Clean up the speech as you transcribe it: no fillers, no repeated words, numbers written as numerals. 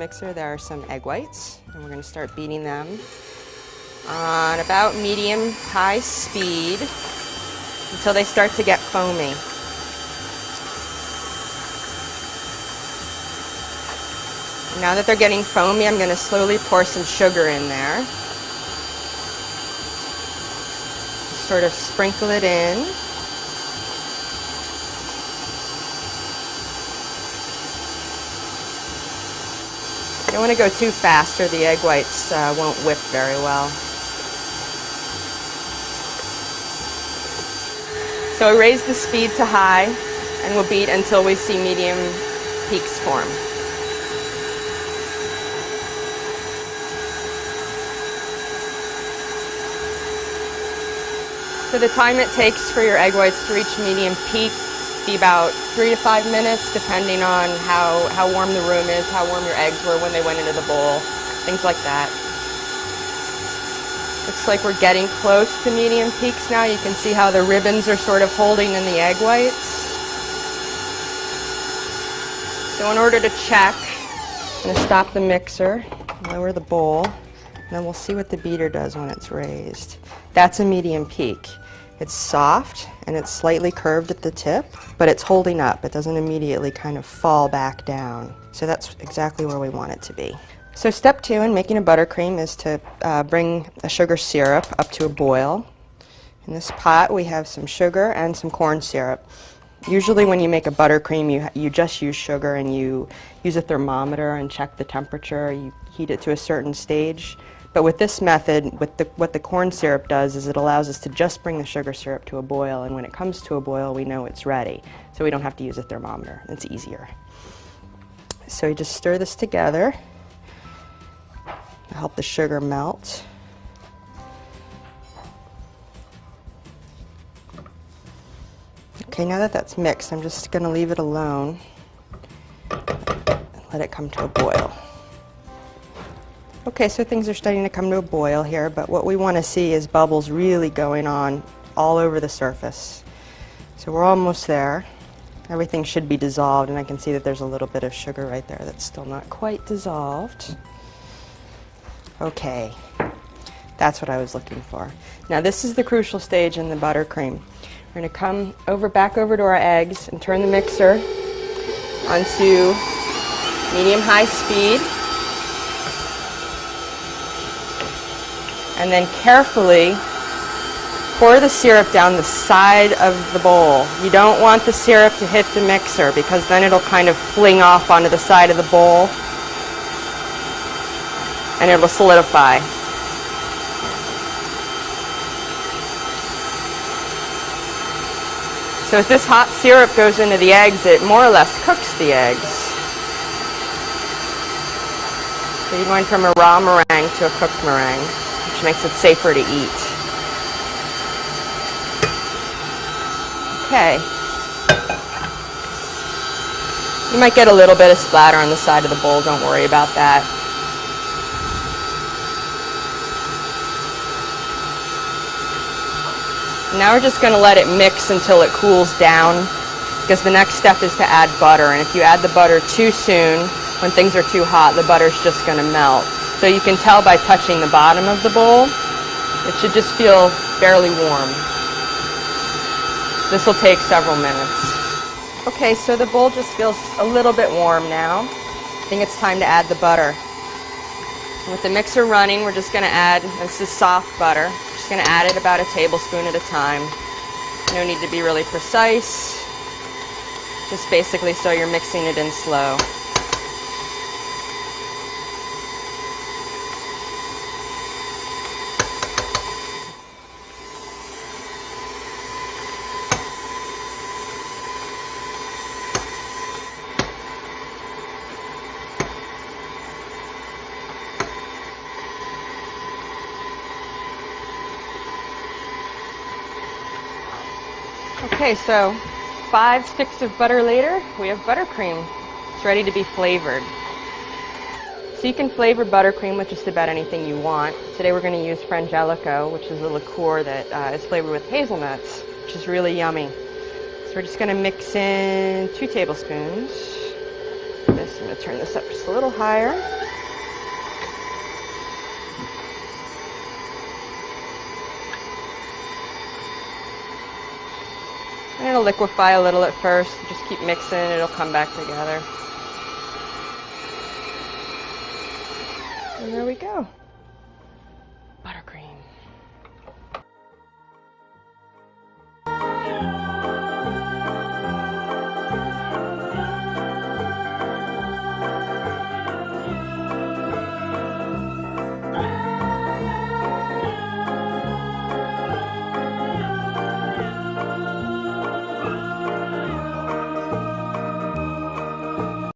mixer, there are some egg whites, and we're going to start beating them on about medium-high speed until they start to get foamy. Now that they're getting foamy, I'm going to slowly pour some sugar in there. Just sort of sprinkle it in. You don't want to go too fast or the egg whites won't whip very well. So I raise the speed to high and we'll beat until we see medium peaks form. So the time it takes for your egg whites to reach medium peak be about 3 to 5 minutes, depending on how warm the room is, how warm your eggs were when they went into the bowl, things like that. Looks like we're getting close to medium peaks now. You can see how the ribbons are sort of holding in the egg whites. So in order to check, I'm going to stop the mixer, lower the bowl, and then we'll see what the beater does when it's raised. That's a medium peak. It's soft and it's slightly curved at the tip, but it's holding up. It doesn't immediately kind of fall back down. So that's exactly where we want it to be. So step 2 in making a buttercream is to bring a sugar syrup up to a boil. In this pot we have some sugar and some corn syrup. Usually when you make a buttercream you just use sugar and you use a thermometer and check the temperature. You heat it to a certain stage. But with this method, what the corn syrup does is it allows us to just bring the sugar syrup to a boil, and when it comes to a boil we know it's ready. So we don't have to use a thermometer. It's easier. So you just stir this together. Help the sugar melt. Okay, now that that's mixed, I'm just going to leave it alone and let it come to a boil. Okay, so things are starting to come to a boil here, but what we want to see is bubbles really going on all over the surface. So we're almost there. Everything should be dissolved, and I can see that there's a little bit of sugar right there that's still not quite dissolved. Okay, that's what I was looking for. Now this is the crucial stage in the buttercream. We're going to come back over to our eggs and turn the mixer onto medium-high speed. And then carefully pour the syrup down the side of the bowl. You don't want the syrup to hit the mixer because then it'll kind of fling off onto the side of the bowl and it'll solidify. So as this hot syrup goes into the eggs, it more or less cooks the eggs. So you're going from a raw meringue to a cooked meringue, which makes it safer to eat. Okay. You might get a little bit of splatter on the side of the bowl, don't worry about that. Now we're just going to let it mix until it cools down, because the next step is to add butter, and if you add the butter too soon, when things are too hot, the butter's just going to melt. So you can tell by touching the bottom of the bowl, it should just feel fairly warm. This will take several minutes. Okay, so the bowl just feels a little bit warm now. I think it's time to add the butter. With the mixer running, we're just going to add, this is soft butter, just going to add it about a tablespoon at a time. No need to be really precise, just basically so you're mixing it in slow. Okay, so 5 sticks of butter later, we have buttercream. It's ready to be flavored. So you can flavor buttercream with just about anything you want. Today we're going to use Frangelico, which is a liqueur that is flavored with hazelnuts, which is really yummy. So we're just going to mix in 2 tablespoons. I'm going to turn this up just a little higher. And it'll liquefy a little at first. Just keep mixing and it'll come back together. And there we go.